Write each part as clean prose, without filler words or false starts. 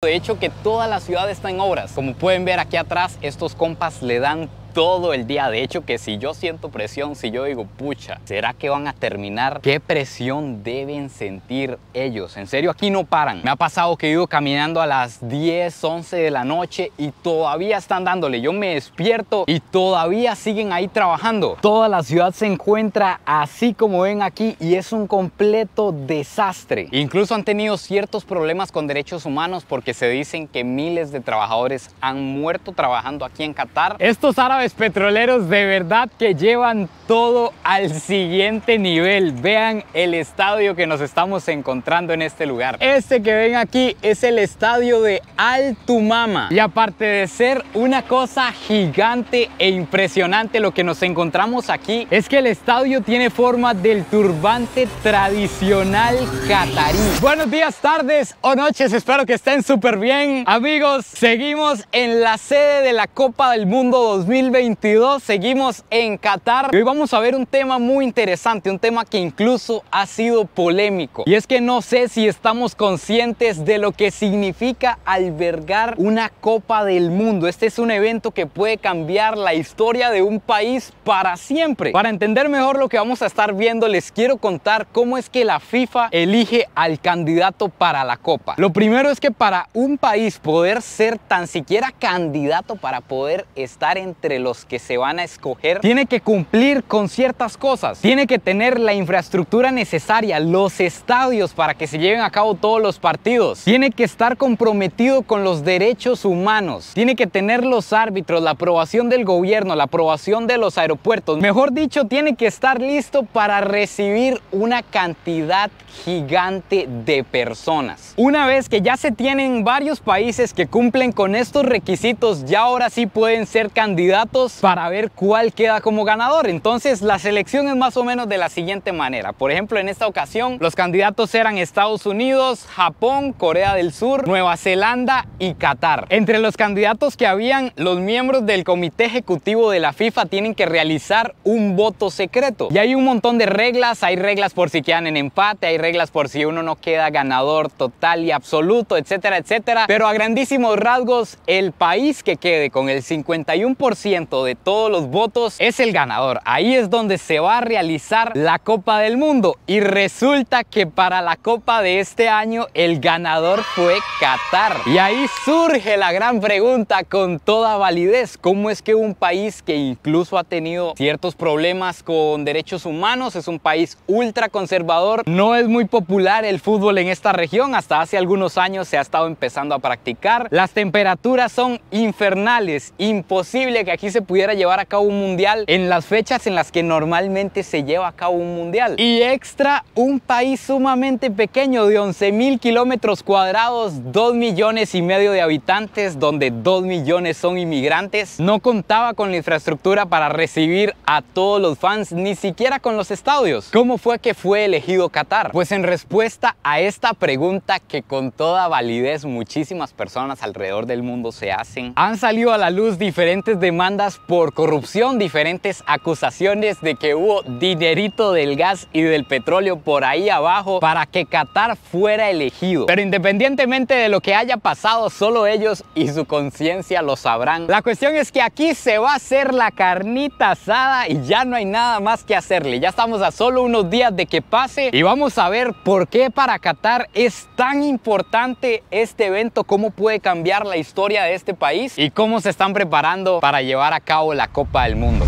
De hecho que toda la ciudad está en obras. Como pueden ver aquí atrás, estos compas le dan todo el día. De hecho que si yo siento presión, si yo digo, pucha, ¿será que van a terminar? ¿Qué presión deben sentir ellos? En serio, aquí no paran. Me ha pasado que he ido caminando a las 10, 11 de la noche y todavía están dándole. Yo me despierto y todavía siguen ahí trabajando. Toda la ciudad se encuentra así como ven aquí y es un completo desastre. Incluso han tenido ciertos problemas con derechos humanos porque se dicen que miles de trabajadores han muerto trabajando aquí en Qatar. Estos árabes petroleros de verdad que llevan todo al siguiente nivel. Vean el estadio que nos estamos encontrando en este lugar. Este que ven aquí es el estadio de Al Thumama. Y aparte de ser una cosa gigante e impresionante, lo que nos encontramos aquí es que el estadio tiene forma del turbante tradicional catarí. Buenos días, tardes o noches, espero que estén súper bien. Amigos, seguimos en la sede de la Copa del Mundo 2022, seguimos en Qatar. Y hoy vamos a ver un tema muy interesante, un tema que incluso ha sido polémico. Y es que no sé si estamos conscientes de lo que significa albergar una Copa del Mundo. Este es un evento que puede cambiar la historia de un país para siempre. Para entender mejor lo que vamos a estar viendo, les quiero contar cómo es que la FIFA elige al candidato para la Copa. Lo primero es que para un país poder ser tan siquiera candidato, para poder estar entre los que se van a escoger, tiene que cumplir con ciertas cosas. Tiene que tener la infraestructura necesaria, los estadios para que se lleven a cabo todos los partidos. Tiene que estar comprometido con los derechos humanos. Tiene que tener los árbitros, la aprobación del gobierno, la aprobación de los aeropuertos. Mejor dicho, tiene que estar listo para recibir una cantidad gigante de personas. Una vez que ya se tienen varios países que cumplen con estos requisitos, ya ahora sí pueden ser candidatos para ver cuál queda como ganador. Entonces la selección es más o menos de la siguiente manera. Por ejemplo, en esta ocasión los candidatos eran Estados Unidos, Japón, Corea del Sur, Nueva Zelanda y Qatar. Entre los candidatos que habían, los miembros del comité ejecutivo de la FIFA tienen que realizar un voto secreto. Y hay un montón de reglas. Hay reglas por si quedan en empate, hay reglas por si uno no queda ganador total y absoluto, etcétera, etcétera. Pero a grandísimos rasgos, el país que quede con el 51% de todos los votos es el ganador. Ahí es donde se va a realizar la Copa del Mundo. Y resulta que para la Copa de este año el ganador fue Qatar. Y ahí surge la gran pregunta con toda validez: ¿cómo es que un país que incluso ha tenido ciertos problemas con derechos humanos, es un país ultra conservador, no es muy popular el fútbol en esta región? Hasta hace algunos años se ha estado empezando a practicar. Las temperaturas son infernales, imposible que aquí se pudiera llevar a cabo un mundial en las fechas en las que normalmente se lleva a cabo un mundial. Y extra, un país sumamente pequeño de 11.000 kilómetros cuadrados, 2,5 millones de habitantes, donde 2 millones son inmigrantes, no contaba con la infraestructura para recibir a todos los fans, ni siquiera con los estadios. ¿Cómo fue que fue elegido Qatar? Pues en respuesta a esta pregunta que con toda validez muchísimas personas alrededor del mundo se hacen, han salido a la luz diferentes demandas por corrupción, diferentes acusaciones de que hubo dinerito del gas y del petróleo por ahí abajo para que Qatar fuera elegido. Pero independientemente de lo que haya pasado, solo ellos y su conciencia lo sabrán. La cuestión es que aquí se va a hacer la carnita asada y ya no hay nada más que hacerle. Ya estamos a solo unos días de que pase y vamos a ver por qué para Qatar es tan importante este evento, cómo puede cambiar la historia de este país y cómo se están preparando para llevar a cabo la Copa del Mundo.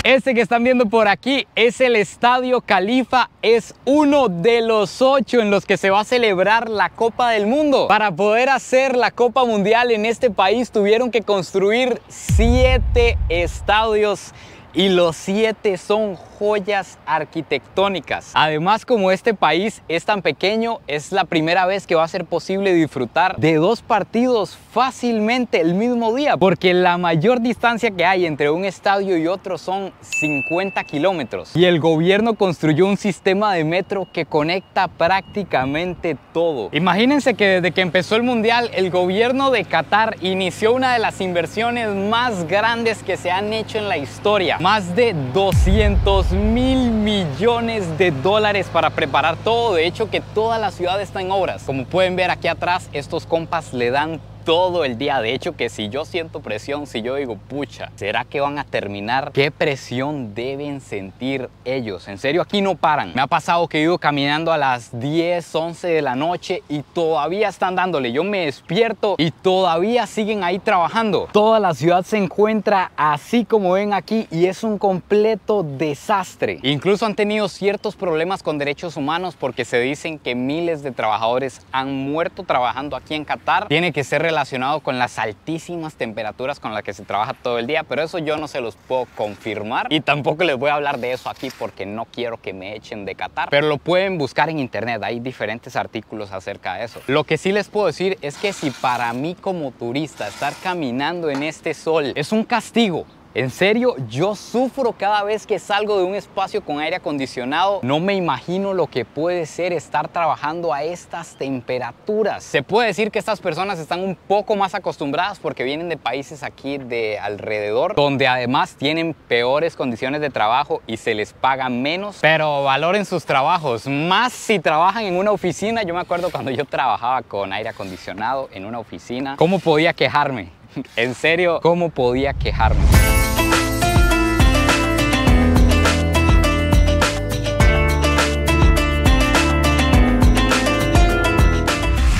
Este que están viendo por aquí es el Estadio Khalifa, es uno de los 8 en los que se va a celebrar la Copa del Mundo. Para poder hacer la Copa Mundial en este país tuvieron que construir 7 estadios y los 7 son joyas arquitectónicas. Además, como este país es tan pequeño, es la primera vez que va a ser posible disfrutar de 2 partidos fácilmente el mismo día, porque la mayor distancia que hay entre un estadio y otro son 50 kilómetros. Y el gobierno construyó un sistema de metro que conecta prácticamente todo. Imagínense que desde que empezó el mundial, el gobierno de Qatar inició una de las inversiones más grandes que se han hecho en la historia. Más de 200.000 millones de dólares para preparar todo. De hecho, que toda la ciudad está en obras. Como pueden ver aquí atrás, estos compas le dan todo el día. De hecho, que si yo siento presión, si yo digo, pucha, ¿será que van a terminar? ¿Qué presión deben sentir ellos? En serio, aquí no paran. Me ha pasado que he ido caminando a las 10, 11 de la noche y todavía están dándole. Yo me despierto y todavía siguen ahí trabajando. Toda la ciudad se encuentra así como ven aquí y es un completo desastre. Incluso han tenido ciertos problemas con derechos humanos porque se dicen que miles de trabajadores han muerto trabajando aquí en Qatar. Tiene que ser relacionado con las altísimas temperaturas con las que se trabaja todo el día, pero eso yo no se los puedo confirmar y tampoco les voy a hablar de eso aquí porque no quiero que me echen de Qatar, pero lo pueden buscar en internet, hay diferentes artículos acerca de eso. Lo que sí les puedo decir es que si para mí como turista estar caminando en este sol es un castigo, en serio, yo sufro cada vez que salgo de un espacio con aire acondicionado. No me imagino lo que puede ser estar trabajando a estas temperaturas. Se puede decir que estas personas están un poco más acostumbradas porque vienen de países aquí de alrededor, donde además tienen peores condiciones de trabajo y se les paga menos. Pero valoren sus trabajos, más si trabajan en una oficina. Yo me acuerdo cuando yo trabajaba con aire acondicionado en una oficina, ¿cómo podía quejarme? En serio, ¿cómo podía quejarme?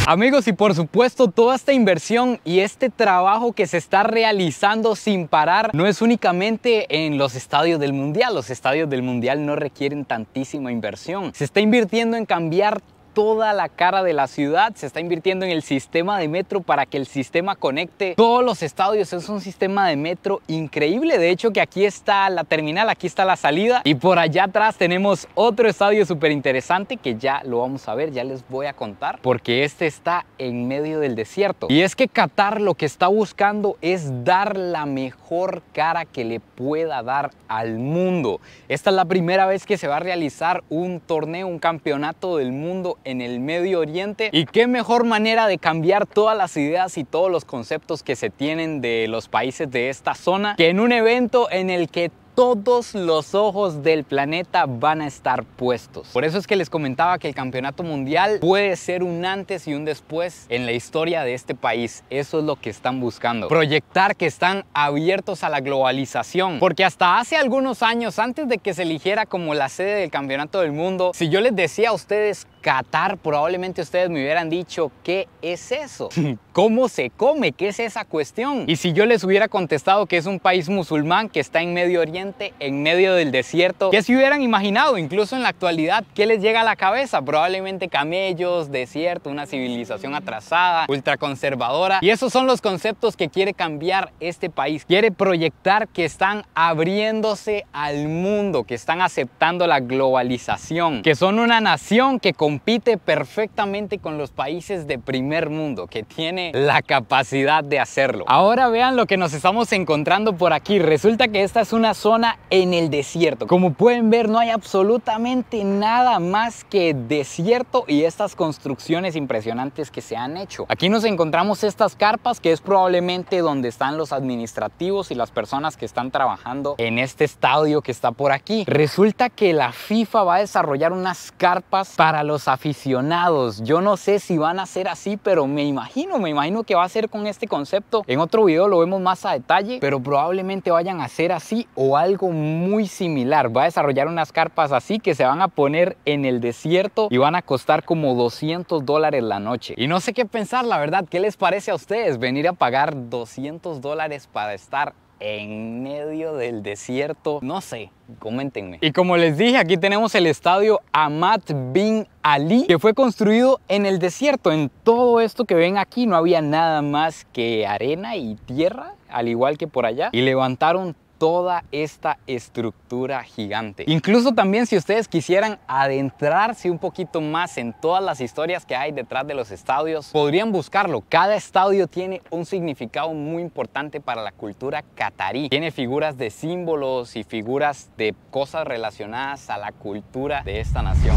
Amigos, y por supuesto toda esta inversión y este trabajo que se está realizando sin parar no es únicamente en los estadios del mundial. Los estadios del mundial no requieren tantísima inversión. Se está invirtiendo en cambiar toda la cara de la ciudad, se está invirtiendo en el sistema de metro para que el sistema conecte todos los estadios. Es un sistema de metro increíble. De hecho, que aquí está la terminal, aquí está la salida y por allá atrás tenemos otro estadio súper interesante que ya lo vamos a ver, ya les voy a contar, porque este está en medio del desierto. Y es que Qatar lo que está buscando es dar la mejor cara que le pueda dar al mundo. Esta es la primera vez que se va a realizar un torneo, un campeonato del mundo en el Medio Oriente, y qué mejor manera de cambiar todas las ideas y todos los conceptos que se tienen de los países de esta zona que en un evento en el que todos los ojos del planeta van a estar puestos. Por eso es que les comentaba que el campeonato mundial puede ser un antes y un después en la historia de este país. Eso es lo que están buscando. Proyectar que están abiertos a la globalización. Porque hasta hace algunos años, antes de que se eligiera como la sede del campeonato del mundo, si yo les decía a ustedes Qatar, probablemente ustedes me hubieran dicho, ¿qué es eso? ¿Cómo se come? ¿Qué es esa cuestión? Y si yo les hubiera contestado que es un país musulmán que está en Medio Oriente, en medio del desierto, ¿qué se hubieran imaginado? Incluso en la actualidad, ¿qué les llega a la cabeza? Probablemente camellos, desierto, una civilización atrasada, ultraconservadora. Y esos son los conceptos que quiere cambiar este país. Quiere proyectar que están abriéndose al mundo, que están aceptando la globalización, que son una nación que compite perfectamente con los países de primer mundo, que tiene la capacidad de hacerlo. Ahora vean lo que nos estamos encontrando por aquí. Resulta que esta es una zona en el desierto. Como pueden ver, no hay absolutamente nada más que desierto y estas construcciones impresionantes que se han hecho. Aquí nos encontramos estas carpas, que es probablemente donde están los administrativos y las personas que están trabajando en este estadio que está por aquí. Resulta que la FIFA va a desarrollar unas carpas para los aficionados. Yo no sé si van a ser así, pero me imagino que va a ser con este concepto. En otro video lo vemos más a detalle, pero probablemente vayan a ser así o algo muy similar. Va a desarrollar unas carpas así que se van a poner en el desierto y van a costar como $200 la noche. Y no sé qué pensar, la verdad. ¿Qué les parece a ustedes venir a pagar $200 para estar en medio del desierto? No sé, coméntenme. Y como les dije, aquí tenemos el estadio Ahmad bin Ali, que fue construido en el desierto. En todo esto que ven aquí no había nada más que arena y tierra, al igual que por allá, y levantaron toda esta estructura gigante. Incluso también si ustedes quisieran adentrarse un poquito más en todas las historias que hay detrás de los estadios, podrían buscarlo. Cada estadio tiene un significado muy importante para la cultura catarí. Tiene figuras de símbolos y figuras de cosas relacionadas a la cultura de esta nación.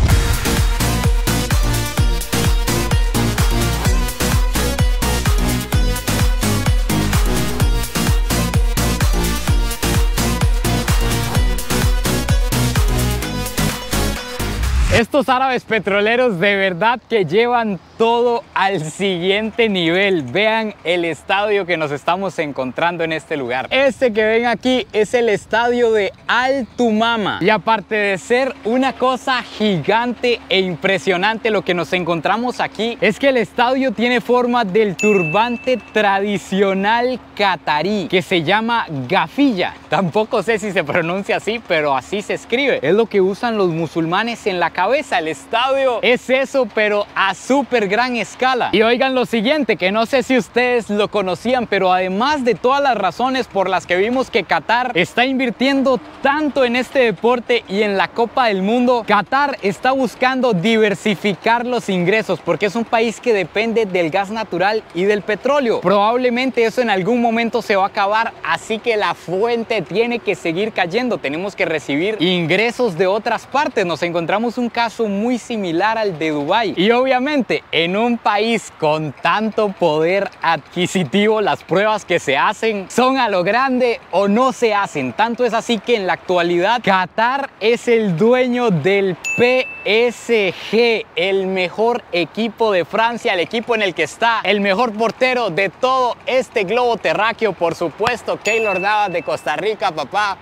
Estos árabes petroleros de verdad que llevan todo al siguiente nivel. Vean el estadio que nos estamos encontrando en este lugar. Este que ven aquí es el estadio de Al Thumama. Y aparte de ser una cosa gigante e impresionante, lo que nos encontramos aquí es que el estadio tiene forma del turbante tradicional catarí, que se llama gafilla. Tampoco sé si se pronuncia así, pero así se escribe. Es lo que usan los musulmanes en la cabeza. El estadio es eso, pero a súper gran escala. Y oigan lo siguiente, que no sé si ustedes lo conocían, pero además de todas las razones por las que vimos que Qatar está invirtiendo tanto en este deporte y en la Copa del Mundo, Qatar está buscando diversificar los ingresos porque es un país que depende del gas natural y del petróleo. Probablemente eso en algún momento se va a acabar, así que la fuente tiene que seguir cayendo. Tenemos que recibir ingresos de otras partes. Nos encontramos un caso muy similar al de Dubái. Y obviamente en un país con tanto poder adquisitivo, las pruebas que se hacen son a lo grande o no se hacen. Tanto es así que en la actualidad Qatar es el dueño del PSG, el mejor equipo de Francia, el equipo en el que está el mejor portero de todo este globo terráqueo, por supuesto, Keylor Navas de Costa Rica, papá.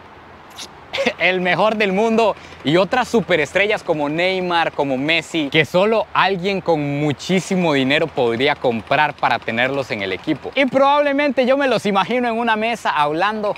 El mejor del mundo, y otras superestrellas como Neymar, como Messi, que solo alguien con muchísimo dinero podría comprar para tenerlos en el equipo. Y probablemente yo me los imagino en una mesa hablando,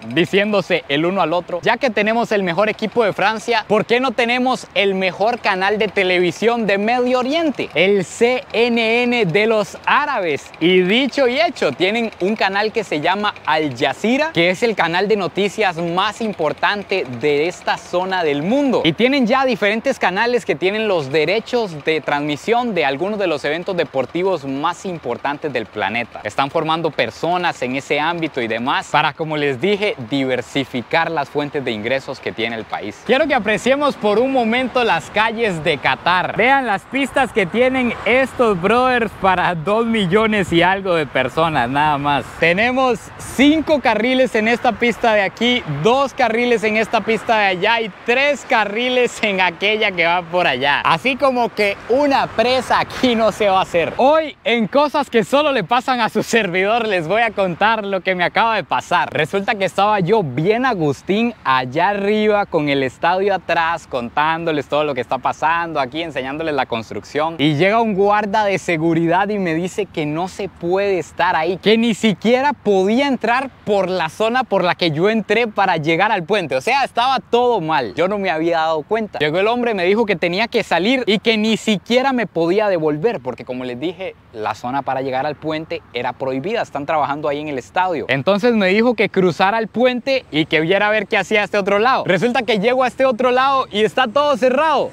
diciéndose el uno al otro: ya que tenemos el mejor equipo de Francia, ¿por qué no tenemos el mejor canal de televisión de Medio Oriente? El CNN de los árabes. Y dicho y hecho, tienen un canal que se llama Al Jazeera, que es el canal de noticias más importante de esta zona del mundo, y tienen ya diferentes canales que tienen los derechos de transmisión de algunos de los eventos deportivos más importantes del planeta. Están formando personas en ese ámbito y demás para, como les dije, diversificar las fuentes de ingresos que tiene el país. Quiero que apreciemos por un momento las calles de Qatar. Vean las pistas que tienen estos brothers para 2 millones y algo de personas nada más. Tenemos 5 carriles en esta pista de aquí, 2 carriles en esta pista de allá y 3 carriles en aquella que va por allá. Así como que una presa aquí no se va a hacer. Hoy, en cosas que solo le pasan a su servidor, les voy a contar lo que me acaba de pasar. Resulta que estaba yo bien Agustín allá arriba con el estadio atrás, contándoles todo lo que está pasando aquí, enseñándoles la construcción, y llega un guarda de seguridad y me dice que no se puede estar ahí, que ni siquiera podía entrar por la zona por la que yo entré para llegar al puente. O sea, estaba todo mal. Yo no me había dado cuenta. Llegó el hombre, me dijo que tenía que salir y que ni siquiera me podía devolver porque, como les dije, la zona para llegar al puente era prohibida. Están trabajando ahí en el estadio. Entonces me dijo que cruzara el puente y que viera a ver qué hacía a este otro lado. Resulta que llego a este otro lado y está todo cerrado.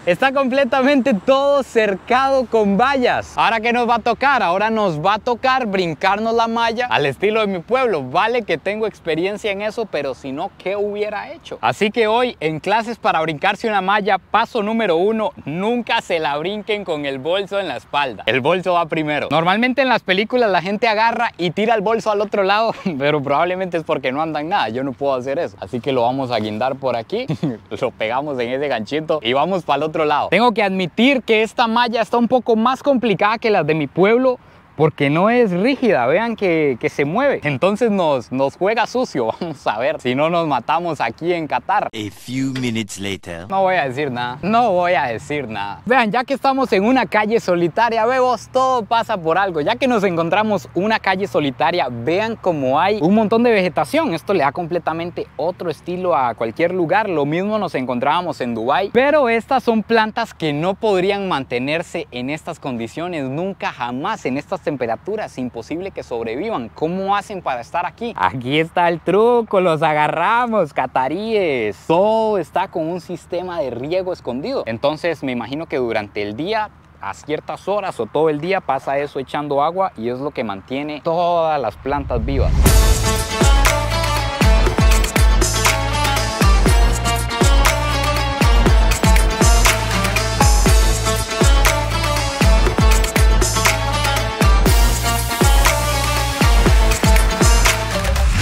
Está completamente todo cercado con vallas. ¿Ahora qué nos va a tocar? Ahora nos va a tocar brincarnos la malla al estilo de mi pueblo. Vale que tengo experiencia en eso, pero si no, ¿qué hubiera hecho? Así que hoy, en clases para brincarse una malla, paso número 1, nunca se la brinquen con el bolso en la espalda. El bolso va primero. Normalmente en las películas la gente agarra y tira el bolso al otro lado, pero probablemente es porque no andan nada. Yo no puedo hacer eso. Así que lo vamos a guindar por aquí, lo pegamos en ese ganchito y vamos para el otro lado. Tengo que admitir que esta malla está un poco más complicada que las de mi pueblo porque no es rígida, vean que se mueve. Entonces nos juega sucio. Vamos a ver si no nos matamos aquí en Qatar. A few minutes later. No voy a decir nada, no voy a decir nada. Vean, ya que estamos en una calle solitaria, vemos, todo pasa por algo. Ya que nos encontramos una calle solitaria, vean cómo hay un montón de vegetación. Esto le da completamente otro estilo a cualquier lugar. Lo mismo nos encontrábamos en Dubái, pero estas son plantas que no podrían mantenerse en estas condiciones nunca jamás, en estas temperaturas, imposible que sobrevivan. ¿Cómo hacen para estar aquí? Aquí está el truco, los agarramos, cataríes. Todo está con un sistema de riego escondido. Entonces me imagino que durante el día, a ciertas horas o todo el día, pasa eso echando agua y es lo que mantiene todas las plantas vivas.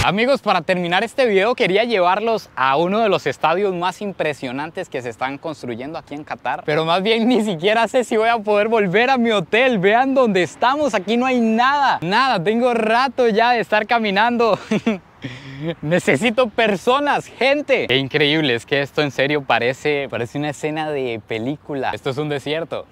Amigos, para terminar este video quería llevarlos a uno de los estadios más impresionantes que se están construyendo aquí en Qatar. Pero más bien ni siquiera sé si voy a poder volver a mi hotel. Vean dónde estamos, aquí no hay nada. Nada, tengo rato ya de estar caminando. Necesito personas, gente. Qué increíble, es que esto en serio parece una escena de película. Esto es un desierto,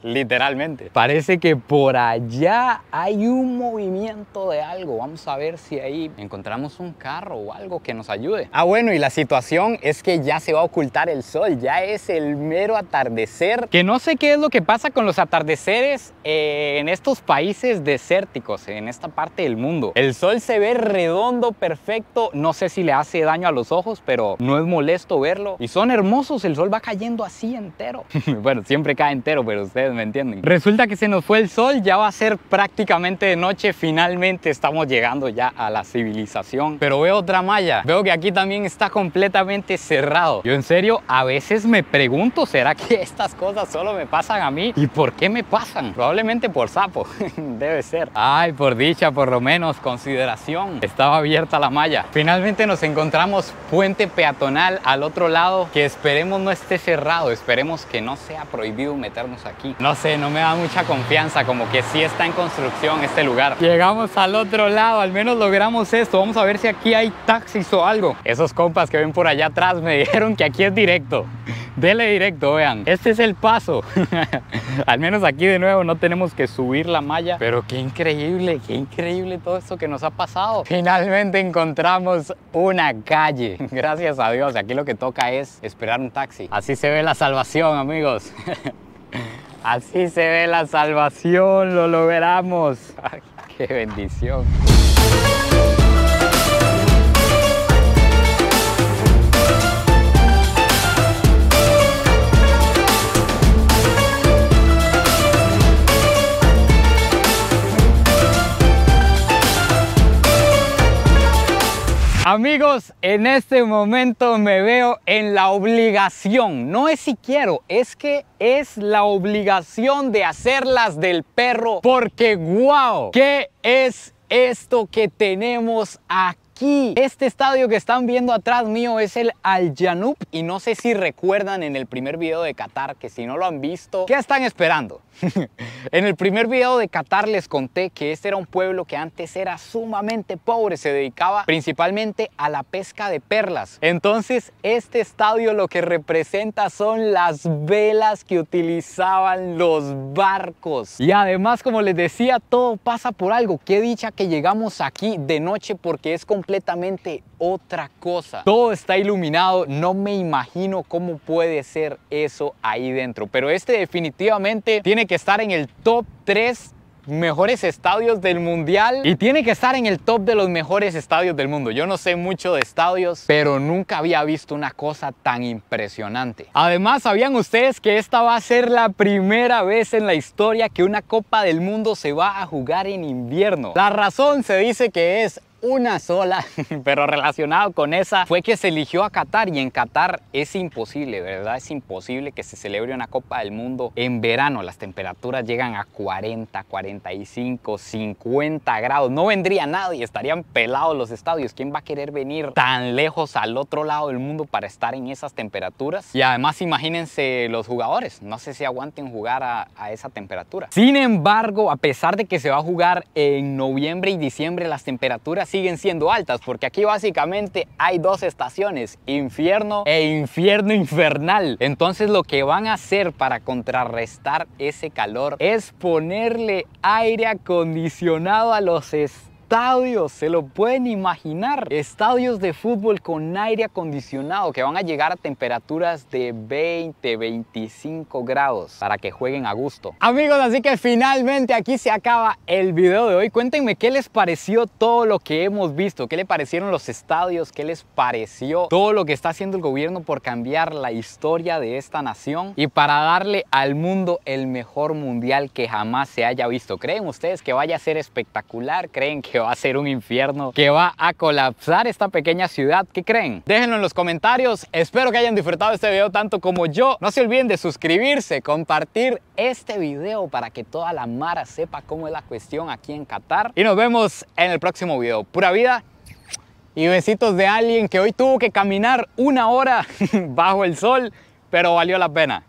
literalmente. Parece que por allá hay un movimiento de algo. Vamos a ver si ahí encontramos un carro o algo que nos ayude. Ah, bueno, y la situación es que ya se va a ocultar el sol. Ya es el mero atardecer. Que no sé qué es lo que pasa con los atardeceres en estos países desérticos, en esta parte del mundo. El sol se ve redondo, perfecto. No sé si le hace daño a los ojos, pero no es molesto verlo. Y son hermosos, el sol va cayendo así entero. Bueno, siempre cae entero, pero ustedes me entienden. Resulta que se nos fue el sol, ya va a ser prácticamente de noche. Finalmente estamos llegando ya a la civilización. Pero veo otra malla. Veo que aquí también está completamente cerrado. Yo en serio, a veces me pregunto, ¿será que estas cosas solo me pasan a mí? ¿Y por qué me pasan? Probablemente por sapo. Debe ser. Ay, por dicha, por lo menos, consideración. Estaba abierta la malla. Finalmente nos encontramos puente peatonal al otro lado, que esperemos no esté cerrado, esperemos que no sea prohibido meternos aquí. No sé, no me da mucha confianza, como que sí está en construcción este lugar. Llegamos al otro lado, al menos logramos esto. Vamos a ver si aquí hay taxis o algo. Esos compas que ven por allá atrás me dijeron que aquí es directo. Dele directo, vean. Este es el paso. Al menos aquí de nuevo no tenemos que subir la malla. Pero qué increíble todo esto que nos ha pasado. Finalmente encontramos una calle. Gracias a Dios. Aquí lo que toca es esperar un taxi. Así se ve la salvación, amigos. Así se ve la salvación. Lo logramos. Ay, qué bendición. Amigos, en este momento me veo en la obligación, no es si quiero, es que es la obligación de hacerlas del perro, porque ¡wow! ¿Qué es esto que tenemos aquí? Este estadio que están viendo atrás mío es el Al Janoub y no sé si recuerdan en el primer video de Qatar, que si no lo han visto, ¿qué están esperando? En el primer video de Qatar les conté que este era un pueblo que antes era sumamente pobre, se dedicaba principalmente a la pesca de perlas. Entonces este estadio lo que representa son las velas que utilizaban los barcos. Y además, como les decía, todo pasa por algo. Qué dicha que llegamos aquí de noche, porque es completamente otra cosa. Todo está iluminado, no me imagino cómo puede ser eso ahí dentro. Pero este definitivamente tiene que estar en el top 3 mejores estadios del mundial y tiene que estar en el top de los mejores estadios del mundo. Yo no sé mucho de estadios, pero nunca había visto una cosa tan impresionante. Además, ¿sabían ustedes que esta va a ser la primera vez en la historia que una Copa del Mundo se va a jugar en invierno? La razón se dice que es una sola, pero relacionado con esa fue que se eligió a Qatar, y en Qatar es imposible, ¿verdad? Es imposible que se celebre una Copa del Mundo en verano. Las temperaturas llegan a 40, 45, 50 grados. No vendría nadie, estarían pelados los estadios. ¿Quién va a querer venir tan lejos al otro lado del mundo para estar en esas temperaturas? Y además imagínense los jugadores, no sé si aguanten jugar a esa temperatura. Sin embargo, a pesar de que se va a jugar en noviembre y diciembre, las temperaturas siguen siendo altas, porque aquí básicamente hay dos estaciones, invierno e invierno infernal. Entonces lo que van a hacer para contrarrestar ese calor es ponerle aire acondicionado a los estadios estadios, se lo pueden imaginar. Estadios de fútbol con aire acondicionado que van a llegar a temperaturas de 20, 25 grados para que jueguen a gusto. Amigos, así que finalmente aquí se acaba el video de hoy. Cuéntenme qué les pareció todo lo que hemos visto, qué les parecieron los estadios, qué les pareció todo lo que está haciendo el gobierno por cambiar la historia de esta nación y para darle al mundo el mejor mundial que jamás se haya visto. ¿Creen ustedes que vaya a ser espectacular? ¿Creen que va a ser un infierno? ¿Que va a colapsar esta pequeña ciudad? ¿Qué creen? Déjenlo en los comentarios. Espero que hayan disfrutado este video tanto como yo. No se olviden de suscribirse, compartir este video para que toda la mara sepa cómo es la cuestión aquí en Qatar. Y nos vemos en el próximo video. Pura vida y besitos de alguien que hoy tuvo que caminar 1 hora bajo el sol, pero valió la pena.